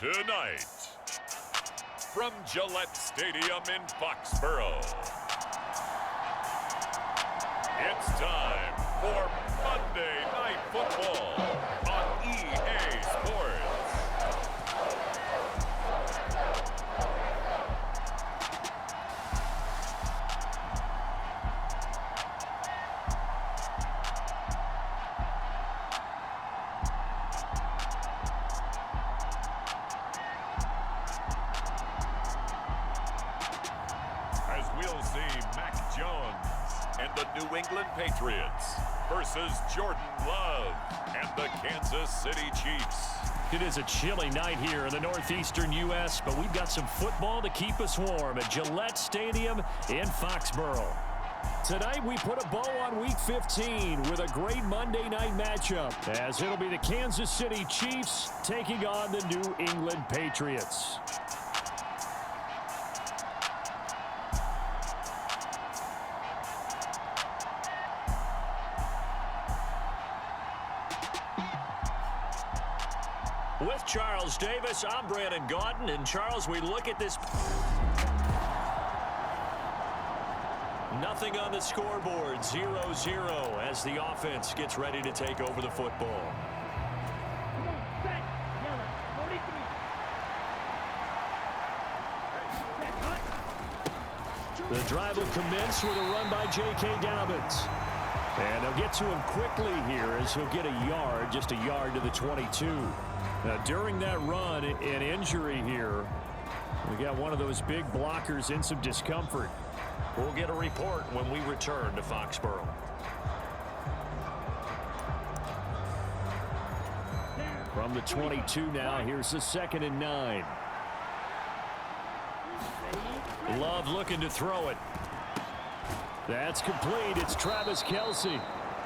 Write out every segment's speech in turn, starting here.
Tonight, from Gillette Stadium in Foxborough, it's time for Monday Night Football on EA Sports. New England Patriots versus Jordan Love and the Kansas City Chiefs. It is a chilly night here in the northeastern U.S., but we've got some football to keep us warm at Gillette Stadium in Foxborough. Tonight, we put a bow on Week 15 with a great Monday night matchup, as it'll be the Kansas City Chiefs taking on the New England Patriots. With Charles Davis, I'm Brandon Gaudin. And Charles, we look at this. Nothing on the scoreboard, 0-0 as the offense gets ready to take over the football. The drive will commence with a run by J.K. Dobbins. And they'll get to him quickly here as he'll get a yard, just a yard to the 22. Now, during that run, an injury here. We got one of those big blockers in some discomfort. We'll get a report when we return to Foxborough. From the 22 now, here's the 2nd and 9. Love looking to throw it. That's complete. It's Travis Kelce.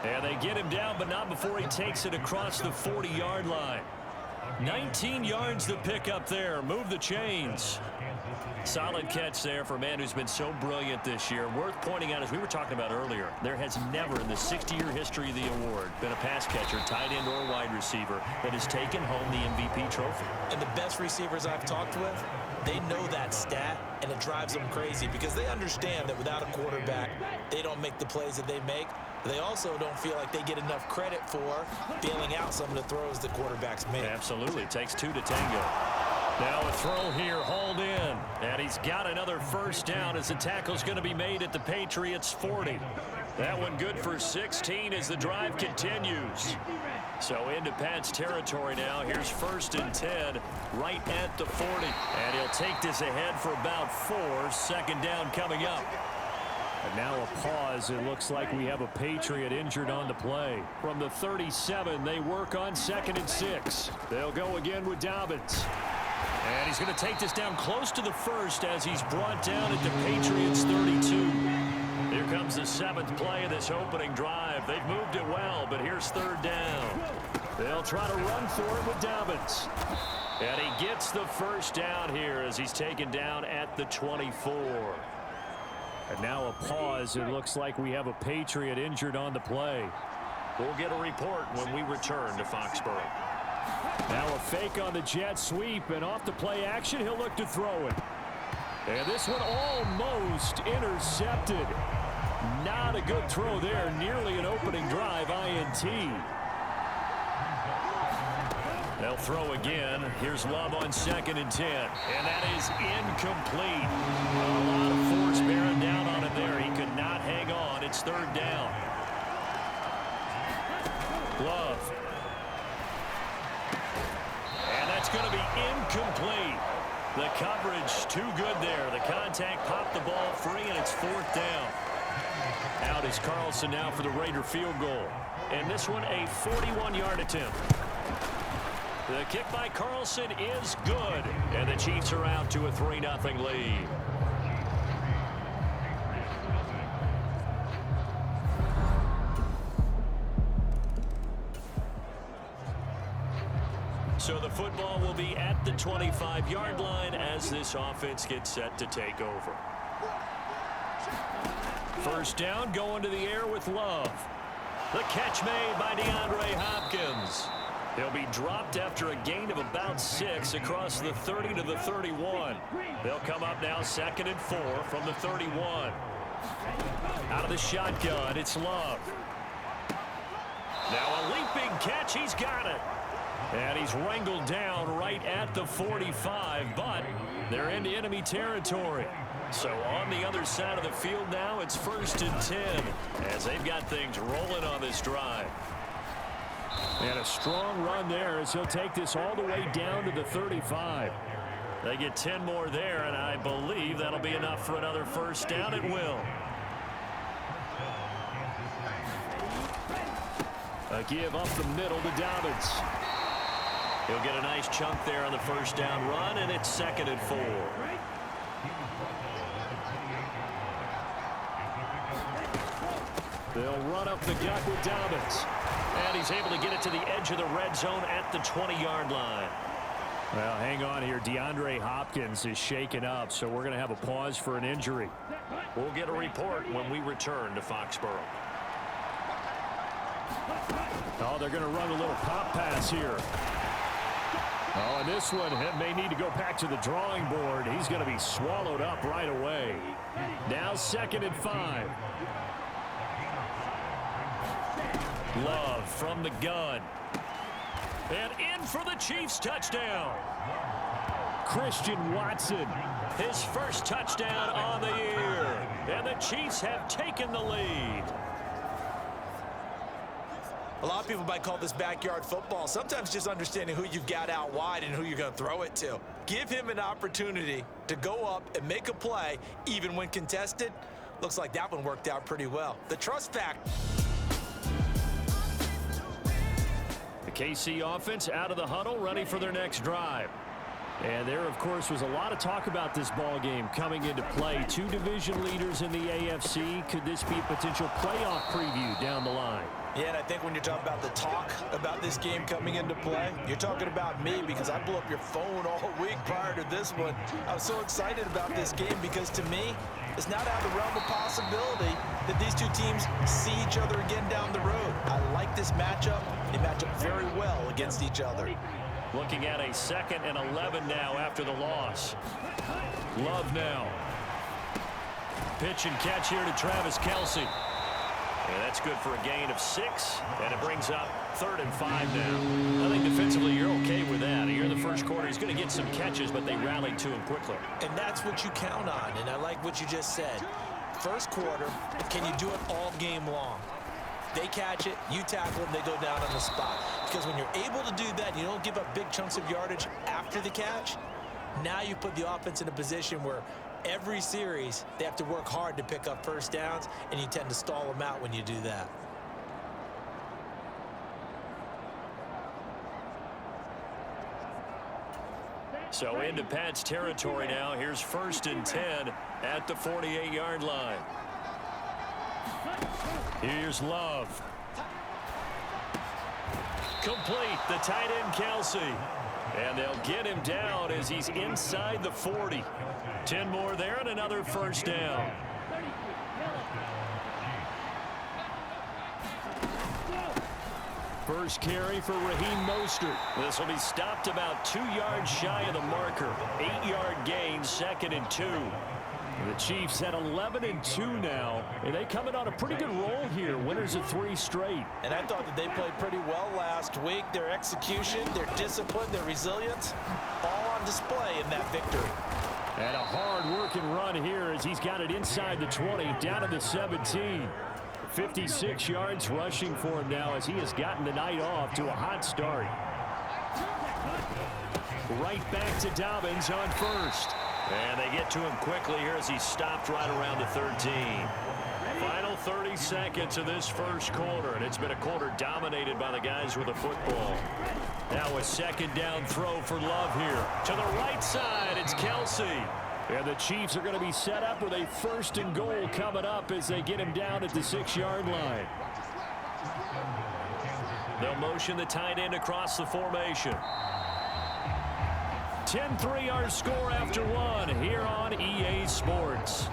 And they get him down, but not before he takes it across the 40-yard line. 19 yards to pick up there. Move the chains. Solid catch there for a man who's been so brilliant this year. Worth pointing out, as we were talking about earlier, there has never in the 60-year history of the award been a pass catcher, tight end, or wide receiver that has taken home the MVP trophy. And the best receivers I've talked with, they know that stat, and it drives them crazy because they understand that without a quarterback, they don't make the plays that they make. They also don't feel like they get enough credit for bailing out some of the throws the quarterbacks make. Absolutely. It takes two to tango. Now a throw here, hauled in. And he's got another first down as the tackle's going to be made at the Patriots' 40. That one good for 16 as the drive continues. So into Pat's territory now. Here's 1st and 10 right at the 40. And he'll take this ahead for about 4. 2nd down coming up. And now a pause. It looks like we have a Patriot injured on the play. From the 37, they work on 2nd and 6. They'll go again with Dobbins. And he's going to take this down close to the 1st as he's brought down at the Patriots' 32. Here comes the 7th play of this opening drive. They've moved it well, but here's 3rd down. They'll try to run for it with Dobbins. And he gets the first down here as he's taken down at the 24. And now a pause. It looks like we have a Patriot injured on the play. We'll get a report when we return to Foxborough. Now a fake on the jet sweep, and off the play action, he'll look to throw it. And this one almost intercepted. Not a good throw there. Nearly an opening drive INT. They'll throw again. Here's Love on 2nd and 10. And that is incomplete. A lot of force bearing down on him there. He could not hang on. It's 3rd down. Love. And that's going to be incomplete. The coverage too good there. The contact popped the ball free, and it's 4th down. Out is Carlson now for the Raider field goal. And this one a 41-yard attempt. The kick by Carlson is good. And the Chiefs are out to a 3-0 lead. So the football will be at the 25-yard line as this offense gets set to take over. First down, going to the air with Love. The catch made by DeAndre Hopkins. He'll be dropped after a gain of about 6 across the 30 to the 31. They'll come up now 2nd and 4 from the 31. Out of the shotgun, it's Love. Now a leaping catch, he's got it. And he's wrangled down right at the 45, but they're into enemy territory. So on the other side of the field now, it's 1st and 10 as they've got things rolling on this drive. And a strong run there as he'll take this all the way down to the 35. They get 10 more there, and I believe that'll be enough for another 1st down. It will. A give up the middle to Dobbins. He'll get a nice chunk there on the 1st down run, and it's 2nd and 4. They'll run up the gut with Dobbins. And he's able to get it to the edge of the red zone at the 20-yard line. Well, hang on here. DeAndre Hopkins is shaken up, so we're going to have a pause for an injury. We'll get a report when we return to Foxborough. Oh, they're going to run a little pop pass here. Oh, and this one may need to go back to the drawing board. He's going to be swallowed up right away. Now 2nd and 5. Love from the gun. And in for the Chiefs touchdown. Christian Watson. His first touchdown on the year. And the Chiefs have taken the lead. A lot of people might call this backyard football. Sometimes just understanding who you've got out wide and who you're going to throw it to. Give him an opportunity to go up and make a play, even when contested. Looks like that one worked out pretty well. The trust factor. The KC offense out of the huddle, ready for their next drive. And there, of course, was a lot of talk about this ball game coming into play. 2 division leaders in the AFC. Could this be a potential playoff preview down the line? Yeah, and I think when you're talking about the talk about this game coming into play, you're talking about me because I blew up your phone all week prior to this one. I was so excited about this game because, to me, it's not out of the realm of possibility that these two teams see each other again down the road. I like this matchup. They match up very well against each other. Looking at a 2nd and 11 now after the loss. Love now. Pitch and catch here to Travis Kelce. And that's good for a gain of 6, and it brings up 3rd and 5 now. I think defensively you're okay with that. Here in the first quarter, he's going to get some catches, but they rallied to him quickly. And that's what you count on, and I like what you just said. First quarter, can you do it all game long? They catch it, you tackle them, they go down on the spot. Because when you're able to do that, you don't give up big chunks of yardage after the catch. Now you put the offense in a position where every series they have to work hard to pick up 1st downs, and you tend to stall them out when you do that. So into Pat's territory now. Here's 1st and 10 at the 48-yard line. Here's Love. Complete, the tight end Kelce. And they'll get him down as he's inside the 40. 10 more there and another 1st down. First carry for Raheem Mostert. This will be stopped about 2 yards shy of the marker. 8-yard gain, 2nd and 2. The Chiefs at 11 and 2 now, and they come in on a pretty good roll here. Winners of 3 straight. And I thought that they played pretty well last week. Their execution, their discipline, their resilience, all on display in that victory. And a hard-working run here as he's got it inside the 20, down to the 17. 56 yards rushing for him now as he has gotten the night off to a hot start. Right back to Dobbins on 1st. And they get to him quickly here as he stopped right around the 13. Final 30 seconds of this first quarter, and it's been a quarter dominated by the guys with the football. Now a 2nd down throw for Love here. To the right side, it's Kelce. And the Chiefs are going to be set up with a 1st and goal coming up as they get him down at the 6-yard line. They'll motion the tight end across the formation. 10-3 our score after 1 here on EA Sports.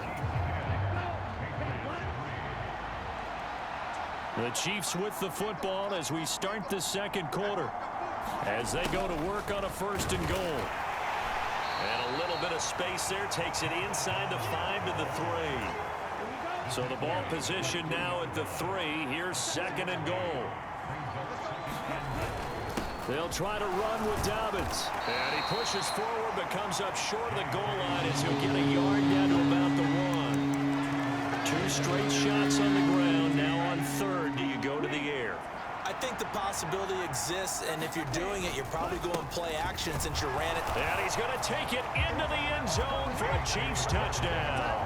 The Chiefs with the football as we start the 2nd quarter. as they go to work on a 1st and goal. And a little bit of space there takes it inside the 5 to the 3. So the ball position now at the 3. Here's 2nd and goal. They'll try to run with Dobbins. And he pushes forward but comes up short of the goal line as he'll get a yard down to about the 1. 2 straight shots on the ground. Now on 3rd, do you go to the air? I think the possibility exists, and if you're doing it, you're probably going play action since you ran it. And he's going to take it into the end zone for a Chiefs touchdown.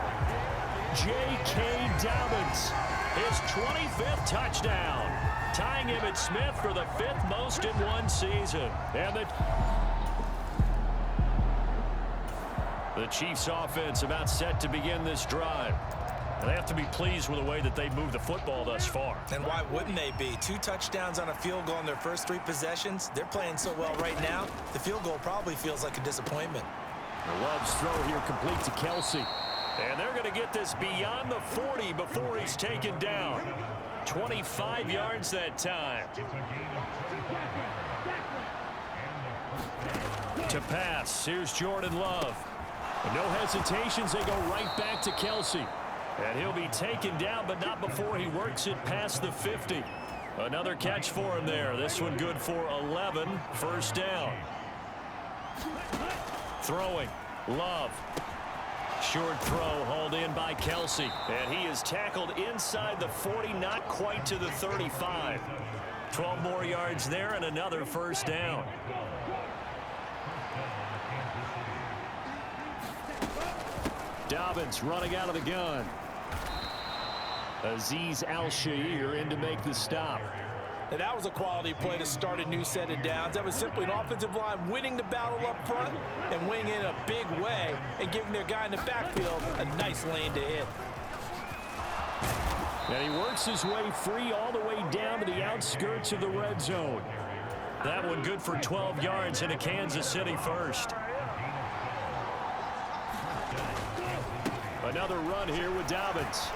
J.K. Dobbins, his 25th touchdown, tying Emmitt Smith for the 5th most in one season. And the Chiefs offense about set to begin this drive. They have to be pleased with the way that they moved the football thus far. And why wouldn't they be? 2 touchdowns on a field goal in their first 3 possessions. They're playing so well right now, the field goal probably feels like a disappointment. The Love's throw here complete to Kelsey. And they're going to get this beyond the 40 before he's taken down. 25 yards that time. To pass, here's Jordan Love. No hesitations, they go right back to Kelsey. And he'll be taken down, but not before he works it past the 50. Another catch for him there. This one good for 11. 1st down. Throwing. Love. Short throw hauled in by Kelsey. And he is tackled inside the 40, not quite to the 35. 12 more yards there and another 1st down. Dobbins running out of the gun. Azeez Al-Shaair in to make the stop. And that was a quality play to start a new set of downs. That was simply an offensive line winning the battle up front and winning in a big way and giving their guy in the backfield a nice lane to hit. And he works his way free all the way down to the outskirts of the red zone. That one good for 12 yards in a Kansas City 1st. Another run here with Dobbins.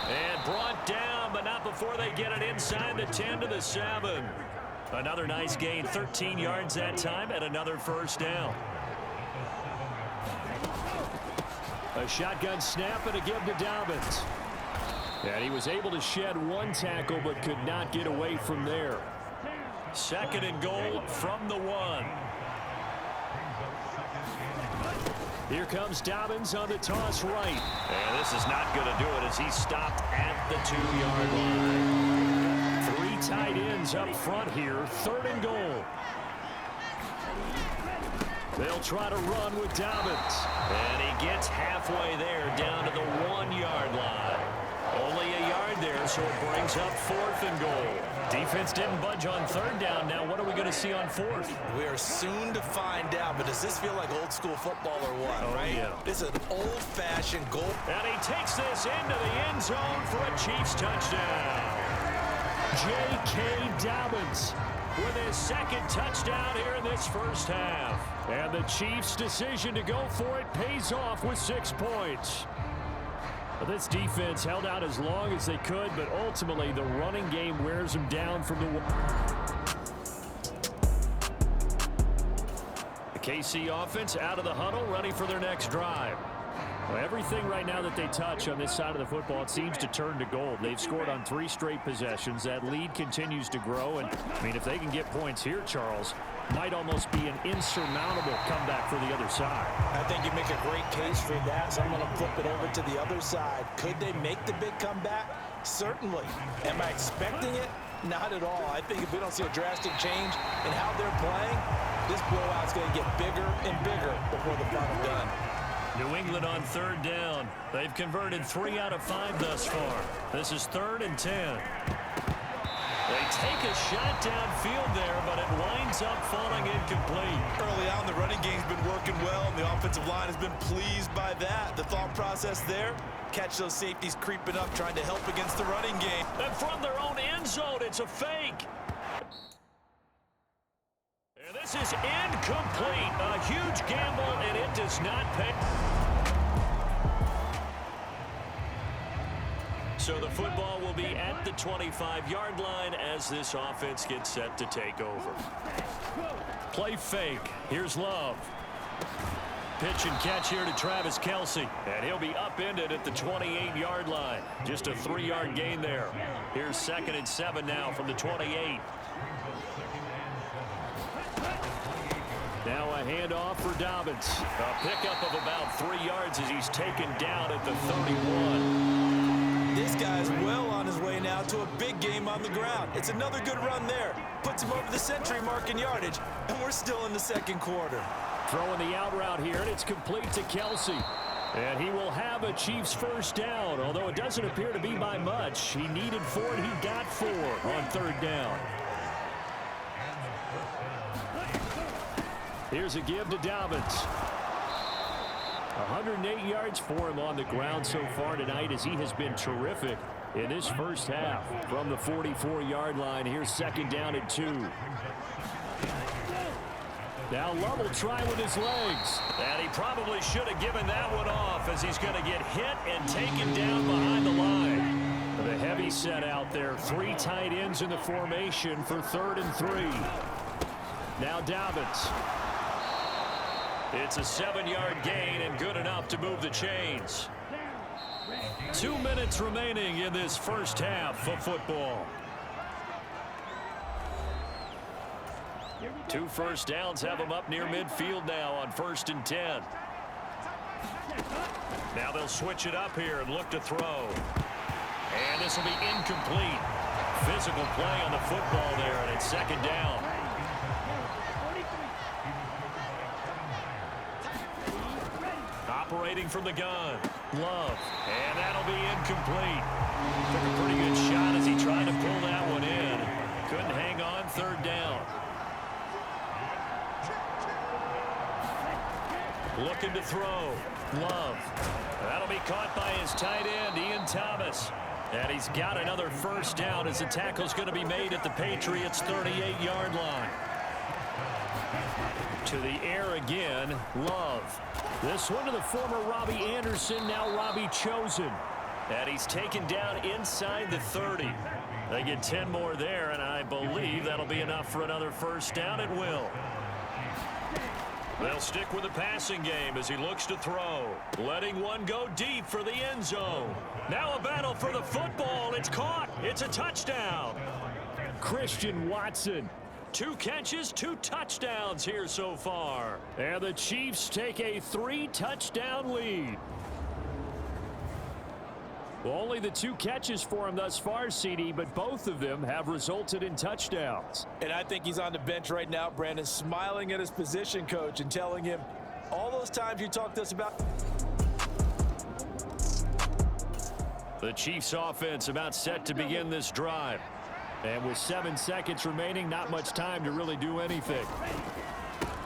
And brought down, but not before they get it inside the 10 to the 7. Another nice gain, 13 yards that time, and another 1st down. A shotgun snap and a give to Dobbins. And he was able to shed 1 tackle, but could not get away from there. 2nd and goal from the 1. Here comes Dobbins on the toss right. And this is not going to do it as he's stopped at the 2-yard line. 3 tight ends up front here. 3rd and goal. They'll try to run with Dobbins. And he gets halfway there down to the 1-yard line. Only a yard there, so it brings up 4th and goal. Defense didn't budge on 3rd down. Now what are we going to see on 4th? We are soon to find out, but does this feel like old school football or what, right? Yeah. This is an old-fashioned goal. And he takes this into the end zone for a Chiefs touchdown. J.K. Dobbins with his 2nd touchdown here in this 1st half. And the Chiefs' decision to go for it pays off with 6 points. This defense held out as long as they could, but ultimately the running game wears them down from the KC offense out of the huddle, ready for their next drive. Well, everything right now that they touch on this side of the football, it seems to turn to gold. They've scored on 3 straight possessions. That lead continues to grow, and I mean, if they can get points here, Charles, might almost be an insurmountable comeback for the other side. I think you make a great case for that, so I'm going to flip it over to the other side. Could they make the big comeback? Certainly. Am I expecting it? Not at all. I think if we don't see a drastic change in how they're playing, this blowout's going to get bigger and bigger before the final done. New England on 3rd down. They've converted 3 out of 5 thus far. This is 3rd and 10. They take a shot downfield there, but it winds up falling incomplete. Early on, the running game's been working well, and the offensive line has been pleased by that. The thought process there, catch those safeties creeping up, trying to help against the running game. And from their own end zone, it's a fake. And this is incomplete. A huge gamble, and it does not pay. So the football will be at the 25-yard line as this offense gets set to take over. Play fake. Here's Love. Pitch and catch here to Travis Kelce. And he'll be upended at the 28-yard line. Just a 3-yard gain there. Here's 2nd and 7 now from the 28. Now a handoff for Dobbins. A pickup of about 3 yards as he's taken down at the 31. This guy's well on his way now to a big game on the ground. It's another good run there. Puts him over the century mark in yardage, and we're still in the second quarter. Throwing the out route here, and it's complete to Kelce. And he will have a Chiefs first down, although it doesn't appear to be by much. He needed 4, and he got 4 on 3rd down. Here's a give to Dobbins. 108 yards for him on the ground so far tonight as he has been terrific in this first half. From the 44-yard line, here's 2nd down and 2. Now Love will try with his legs. And he probably should have given that one off as he's going to get hit and taken down behind the line. The heavy set out there. 3 tight ends in the formation for 3rd and 3. Now Dobbins. It's a 7-yard gain and good enough to move the chains. 2 minutes remaining in this first half of football. 2 first downs have them up near midfield now on 1st and 10. Now they'll switch it up here and look to throw. And this will be incomplete. Physical play on the football there, and it's 2nd down. Operating from the gun. Love. And that'll be incomplete. Took a pretty good shot as he tried to pull that one in. Couldn't hang on. 3rd down. Looking to throw. Love. That'll be caught by his tight end, Ian Thomas. And he's got another first down as the tackle's going to be made at the Patriots' 38-yard line. To the air again, Love. This one to the former Robbie Anderson, now Robbie Chosen. And he's taken down inside the 30. They get 10 more there, and I believe that'll be enough for another first down. It will. They'll stick with the passing game as he looks to throw. Letting one go deep for the end zone. Now a battle for the football. It's caught. It's a touchdown. Christian Watson. 2 catches, 2 touchdowns here so far. And the Chiefs take a 3-touchdown lead. Well, only the 2 catches for him thus far, CD, but both of them have resulted in touchdowns. And I think he's on the bench right now, Brandon, smiling at his position coach and telling him all those times you talked to us about. The Chiefs offense about set to begin this drive. And with 7 seconds remaining, not much time to really do anything.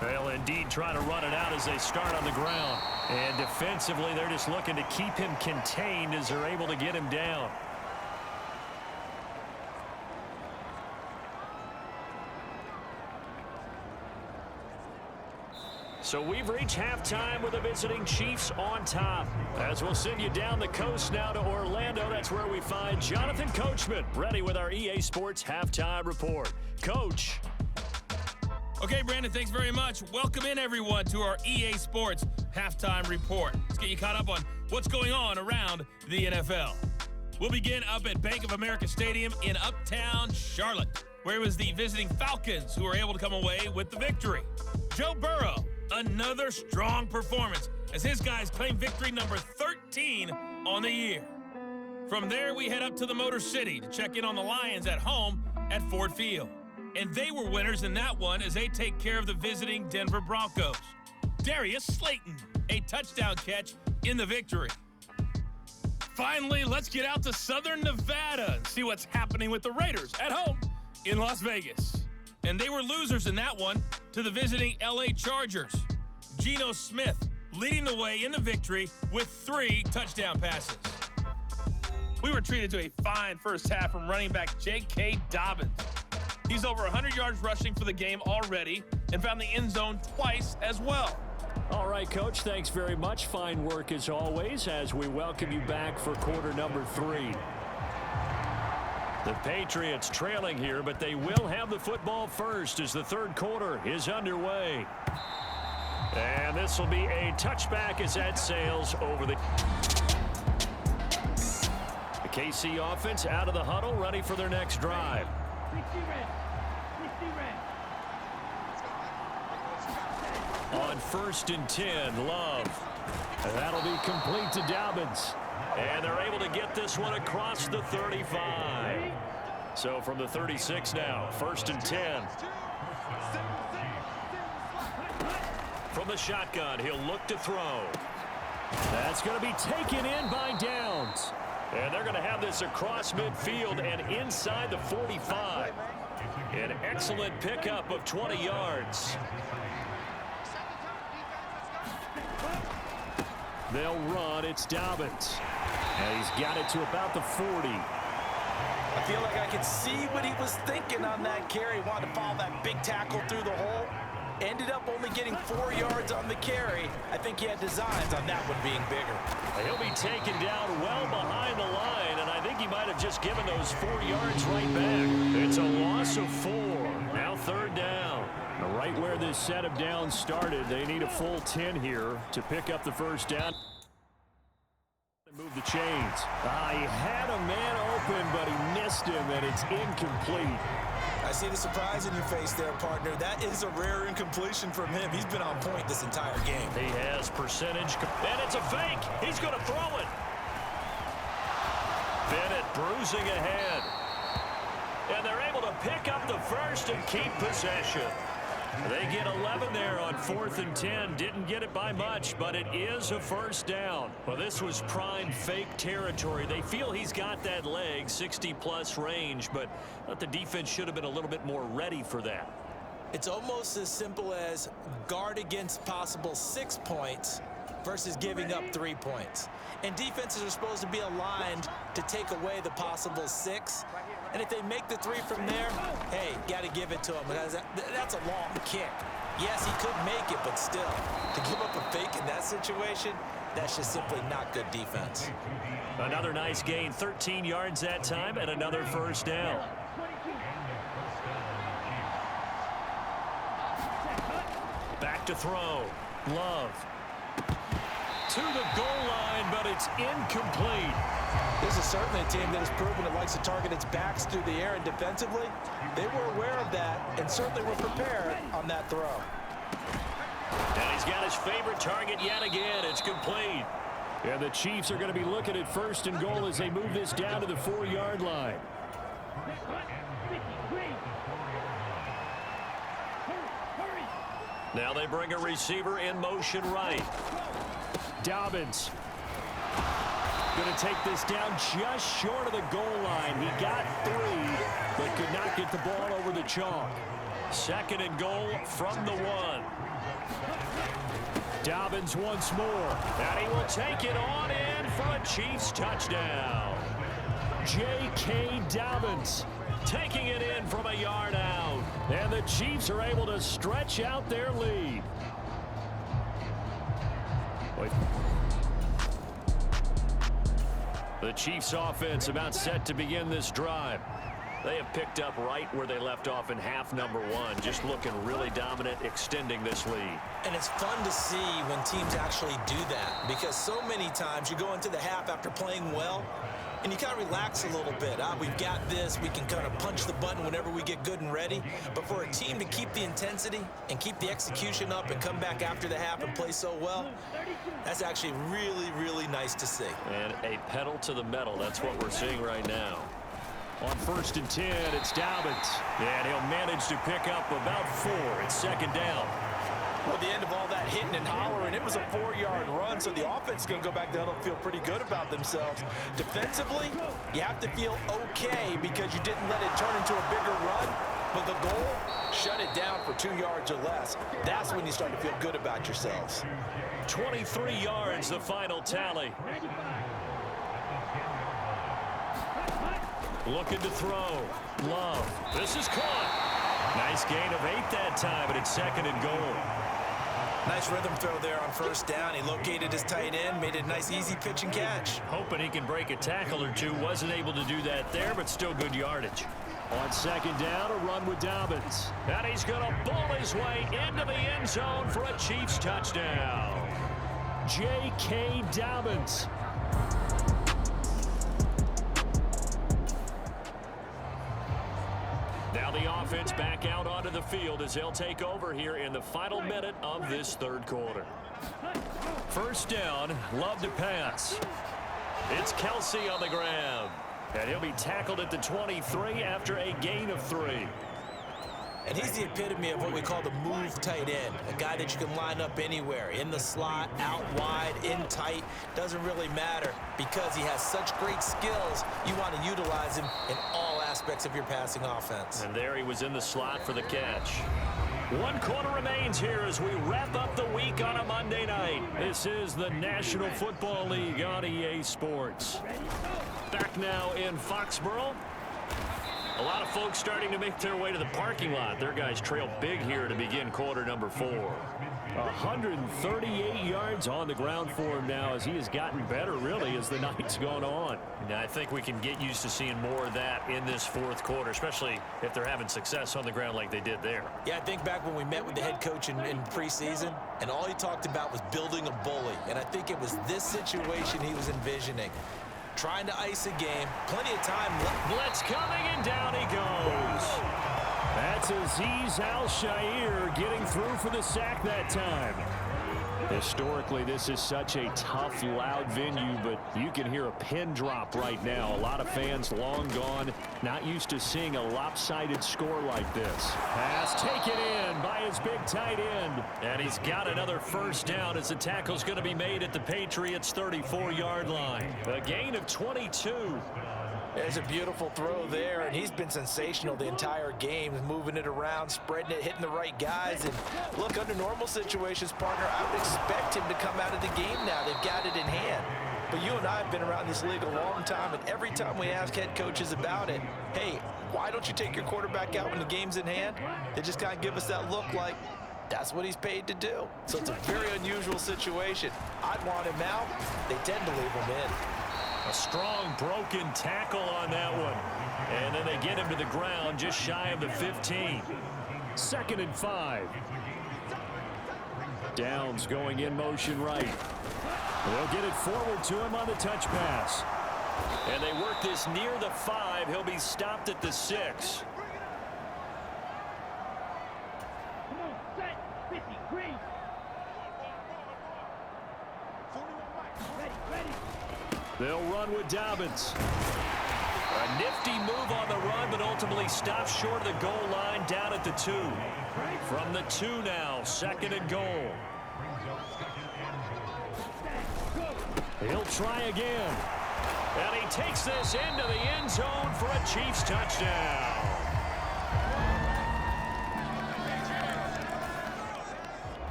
They'll indeed try to run it out as they start on the ground. And defensively, they're just looking to keep him contained as they're able to get him down. So we've reached halftime with the visiting Chiefs on top. As we'll send you down the coast now to Orlando, that's where we find Jonathan Coachman, ready with our EA Sports Halftime Report. Coach. Okay, Brandon, thanks very much. Welcome in, everyone, to our EA Sports Halftime Report. Let's get you caught up on what's going on around the NFL. We'll begin up at Bank of America Stadium in Uptown Charlotte, where it was the visiting Falcons who were able to come away with the victory. Joe Burrow, another strong performance as his guys claim victory number 13 on the year. From there, we head up to the Motor City to check in on the Lions at home at Ford Field. And they were winners in that one as they take care of the visiting Denver Broncos. Darius Slayton, a touchdown catch in the victory. Finally, let's get out to Southern Nevada and see what's happening with the Raiders at home in Las Vegas. And they were losers in that one to the visiting LA Chargers. Geno Smith leading the way in the victory with 3 touchdown passes. We were treated to a fine first half from running back J.K. Dobbins. He's over 100 yards rushing for the game already and found the end zone twice as well. All right, Coach, thanks very much. Fine work as always as we welcome you back for quarter number 3. The Patriots trailing here, but they will have the football first as the third quarter is underway. And this will be a touchback as that sails over the KC offense out of the huddle, ready for their next drive. On 1st and 10, Love. That'll be complete to Dobbins. And they're able to get this one across the 35. So from the 36 now, 1st and 10. From the shotgun, he'll look to throw. That's going to be taken in by Downs. And they're going to have this across midfield and inside the 45. An excellent pickup of 20 yards. They'll run. It's Dobbins. And he's got it to about the 40. I feel like I could see what he was thinking on that carry. Wanted to follow that big tackle through the hole. Ended up only getting 4 yards on the carry. I think he had designs on that one being bigger. He'll be taken down well behind the line, and I think he might have just given those 4 yards right back. It's a loss of 4. Now 3rd down. Right where this set of downs started, they need a full 10 here to pick up the first down. Move the chains. He had a man open, but he missed him, and it's incomplete. I see the surprise in your face there, partner. That is a rare incompletion from him. He's been on point this entire game. He has percentage, and it's a fake. He's going to throw it. Bennett bruising ahead. And they're able to pick up the first and keep possession. They get 11 there on 4th and 10. Didn't get it by much, but it is a first down. Well, this was prime fake territory. They feel he's got that leg, 60-plus range, but the defense should have been a little bit more ready for that. It's almost as simple as guard against possible 6 points versus giving up 3 points. And defenses are supposed to be aligned to take away the possible 6. And if they make the 3 from there, hey, got to give it to him. That's a long kick. Yes, he could make it, but still, to give up a fake in that situation, that's just simply not good defense. Another nice gain, 13 yards that time, and another first down. Back to throw. Love. To the goal line, but it's incomplete. This is certainly a team that has proven it likes to target its backs through the air, and defensively, they were aware of that and certainly were prepared on that throw. And he's got his favorite target yet again. It's complete. And the Chiefs are going to be looking at 1st and goal as they move this down to the 4-yard line. Now they bring a receiver in motion right. Dobbins going to take this down just short of the goal line. He got 3, but could not get the ball over the chalk. 2nd and goal from the 1. Dobbins once more, and he will take it on in for a Chiefs touchdown. J.K. Dobbins taking it in from a yard out, and the Chiefs are able to stretch out their lead. The Chiefs offense about set to begin this drive. They have picked up right where they left off in half number 1, just looking really dominant, extending this lead. And it's fun to see when teams actually do that, because so many times you go into the half after playing well, and you kind of relax a little bit. We've got this. We can kind of punch the button whenever we get good and ready. But for a team to keep the intensity and keep the execution up and come back after the half and play so well, that's actually really, really nice to see. And a pedal to the metal. That's what we're seeing right now. On 1st and 10, it's Dobbins. And he'll manage to pick up about 4. It's 2nd down. Well, at the end of all that hitting and hollering, it was a 4-yard run, so the offense is going to go back down and feel pretty good about themselves. Defensively, you have to feel okay because you didn't let it turn into a bigger run, but the goal, shut it down for 2 yards or less. That's when you start to feel good about yourselves. 23 yards, the final tally. Looking to throw. Love. This is caught. Nice gain of 8 that time, but it's 2nd and goal. Nice rhythm throw there on first down. He located his tight end, made it a nice, easy pitch and catch. Hoping he can break a tackle or two. Wasn't able to do that there, but still good yardage. On second down, a run with Dobbins. And he's going to bull his way into the end zone for a Chiefs touchdown. J.K. Dobbins. Now the offense back out onto the field as they'll take over here in the final minute of this third quarter. First down, Love to pass. It's Kelsey on the ground. And he'll be tackled at the 23 after a gain of 3. And he's the epitome of what we call the move tight end. A guy that you can line up anywhere. In the slot, out wide, in tight. Doesn't really matter because he has such great skills. You want to utilize him in all aspects of your passing offense. And there he was in the slot for the catch. 1 quarter remains here as we wrap up the week on a Monday night. This is the National Football League on EA Sports. Back now in Foxborough. A lot of folks starting to make their way to the parking lot. Their guys trail big here to begin quarter number 4. 138 yards on the ground for him now as he has gotten better, really, as the night's gone on. Now, I think we can get used to seeing more of that in this fourth quarter, especially if they're having success on the ground like they did there. Yeah, I think back when we met with the head coach in preseason, and all he talked about was building a bully. And I think it was this situation he was envisioning. Trying to ice a game. Plenty of time left. Blitz coming, and down he goes. That's Azeez Al-Shaair getting through for the sack that time. Historically, this is such a tough, loud venue, but you can hear a pin drop right now. A lot of fans long gone, not used to seeing a lopsided score like this. Pass taken in by his big tight end. And he's got another first down as the tackle's going to be made at the Patriots' 34-yard line. A gain of 22. There's a beautiful throw there, and he's been sensational the entire game, moving it around, spreading it, hitting the right guys. And look, under normal situations, partner, I would expect him to come out of the game now. They've got it in hand. But you and I have been around this league a long time, and every time we ask head coaches about it, hey, why don't you take your quarterback out when the game's in hand? They just kind of give us that look like that's what he's paid to do. So it's a very unusual situation. I'd want him out. They tend to leave him in. A strong broken tackle on that one. And then they get him to the ground just shy of the 15. 2nd and 5. Downs going in motion right. They'll get it forward to him on the touch pass. And they work this near the 5. He'll be stopped at the 6. They'll run with Dobbins. A nifty move on the run, but ultimately stopped short of the goal line down at the 2. From the 2 now, 2nd and goal. He'll try again. And he takes this into the end zone for a Chiefs touchdown.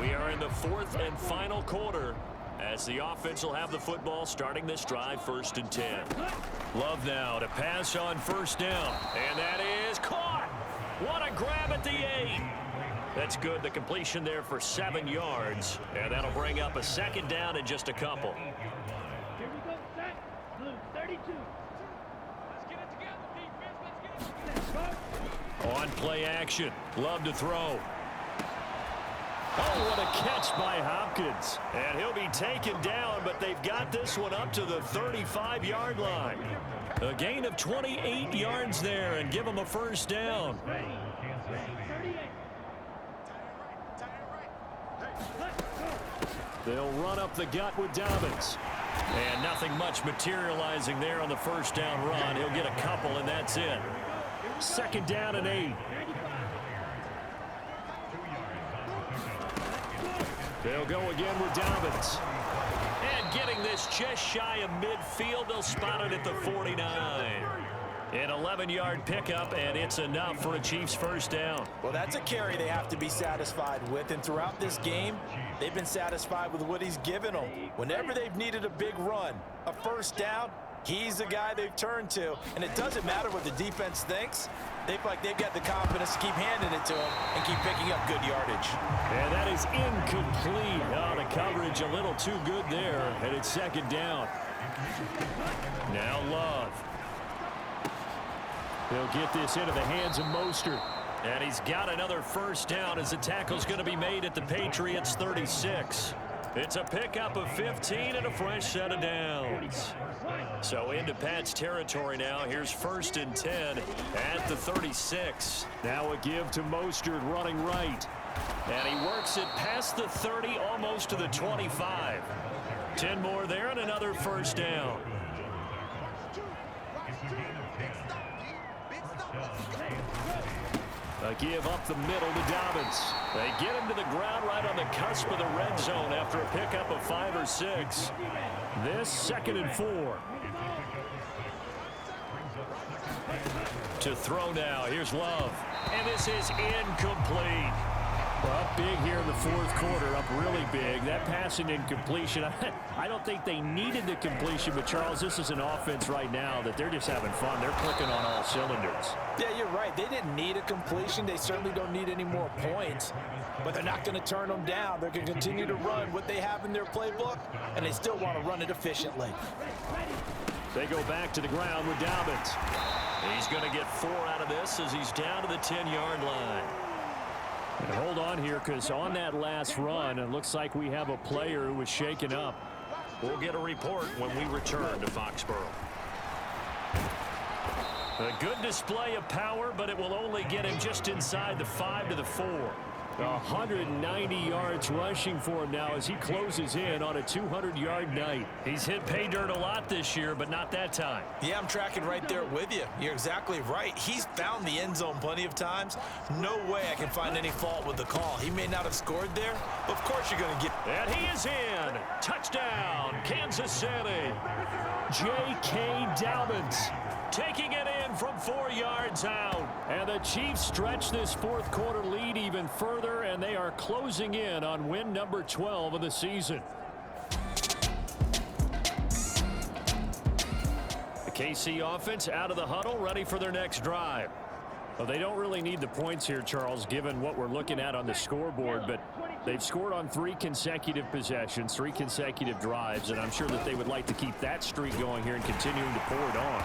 We are in the 4th and final quarter as the offense will have the football starting this drive 1st and 10. Love now to pass on first down. And that is caught. What a grab at the 8. That's good. The completion there for 7 yards. And that'll bring up a 2nd down in just a couple. Here we go, set. Blue 32. Let's get it together, defense. Let's get it. On play action. Love to throw. Oh, what a catch by Hopkins. And he'll be taken down, but they've got this one up to the 35-yard line. A gain of 28 yards there and give him a first down. They'll run up the gut with Dobbins. And nothing much materializing there on the first down run. He'll get a couple, and that's it. 2nd down and 8. They'll go again with Dobbins. And getting this just shy of midfield, they'll spot it at the 49. An 11-yard pickup, and it's enough for a Chiefs first down. Well, that's a carry they have to be satisfied with, and throughout this game, they've been satisfied with what he's given them. Whenever they've needed a big run, a first down, He's the guy they've turned to, and it doesn't matter what the defense thinks. They feel like they've got the confidence to keep handing it to him and keep picking up good yardage. And that is incomplete. Oh, the coverage a little too good there, and it's second down. Now Love. He'll get this into the hands of Mostert. And he's got another first down as the tackle's going to be made at the Patriots 36. It's a pickup of 15 and a fresh set of downs. So into Pat's territory now. Here's 1st and 10 at the 36. Now a give to Mostert running right. And he works it past the 30, almost to the 25. 10 more there and another first down. A give up the middle to Dobbins. They get him to the ground right on the cusp of the red zone after a pickup of 5 or 6. This 2nd and 4. To throw now. Here's Love. And this is incomplete. Up big here in the 4th quarter, up really big. That passing incompletion, I don't think they needed the completion, but Charles, this is an offense right now that they're just having fun. They're clicking on all cylinders. Yeah, you're right. They didn't need a completion. They certainly don't need any more points, but they're not going to turn them down. They're going to continue to run what they have in their playbook, and they still want to run it efficiently. They go back to the ground with Dobbins. He's going to get 4 out of this as he's down to the 10-yard line. And hold on here, because on that last run, it looks like we have a player who was shaken up. We'll get a report when we return to Foxborough. A good display of power, but it will only get him just inside the 5 to the 4. 190 yards rushing for him now as he closes in on a 200-yard night. He's hit pay dirt a lot this year, but not that time. Yeah, I'm tracking right there with you. You're exactly right. He's found the end zone plenty of times. No way I can find any fault with the call. He may not have scored there, but of course you're going to get... And he is in. Touchdown, Kansas City. J.K. Dobbins taking it in from 4 yards out. And the Chiefs stretch this 4th quarter lead even further, and they are closing in on win number 12 of the season. The KC offense out of the huddle, ready for their next drive. Well, they don't really need the points here, Charles, given what we're looking at on the scoreboard, but they've scored on 3 consecutive possessions, 3 consecutive drives, and I'm sure that they would like to keep that streak going here and continuing to pour it on.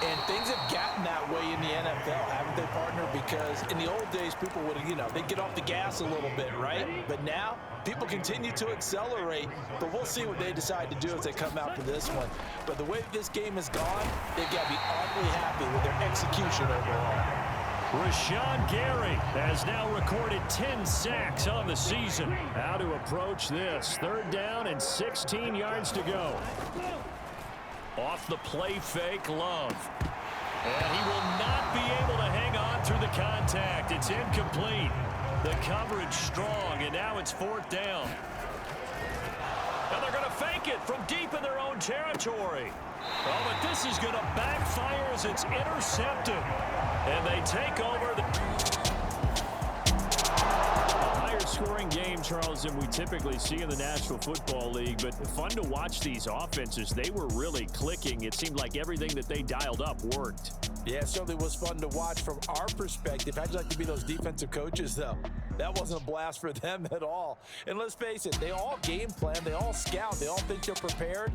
And things have gotten that way in the NFL, haven't they, partner? Because in the old days, people would, they'd get off the gas a little bit, right? But now, people continue to accelerate, but we'll see what they decide to do as they come out for this one. But the way this game has gone, they've got to be awfully happy with their execution overall. Rashawn Gary has now recorded 10 sacks on the season. How to approach this. 3rd down and 16 yards to go. Off the play fake, Love. And he will not be able to hang on through the contact. It's incomplete. The coverage strong, and now it's 4th down. And they're going to fake it from deep in their own territory. Oh, but this is going to backfire as it's intercepted. And they take over the higher scoring game, Charles, than we typically see in the National Football League. But fun to watch these offenses. They were really clicking. It seemed like everything that they dialed up worked. Yeah, it certainly was fun to watch from our perspective. How'd you like to be those defensive coaches, though? That wasn't a blast for them at all. And let's face it, they all game plan, they all scout, they all think they're prepared.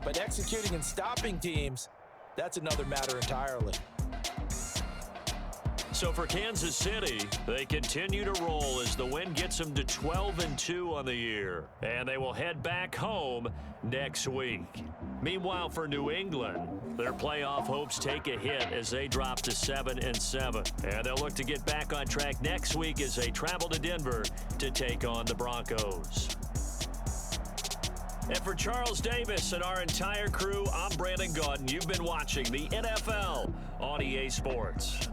But executing and stopping teams, that's another matter entirely. So for Kansas City, they continue to roll as the win gets them to 12-2 on the year. And they will head back home next week. Meanwhile, for New England, their playoff hopes take a hit as they drop to 7-7. And they'll look to get back on track next week as they travel to Denver to take on the Broncos. And for Charles Davis and our entire crew, I'm Brandon Gaudin. You've been watching the NFL on EA Sports.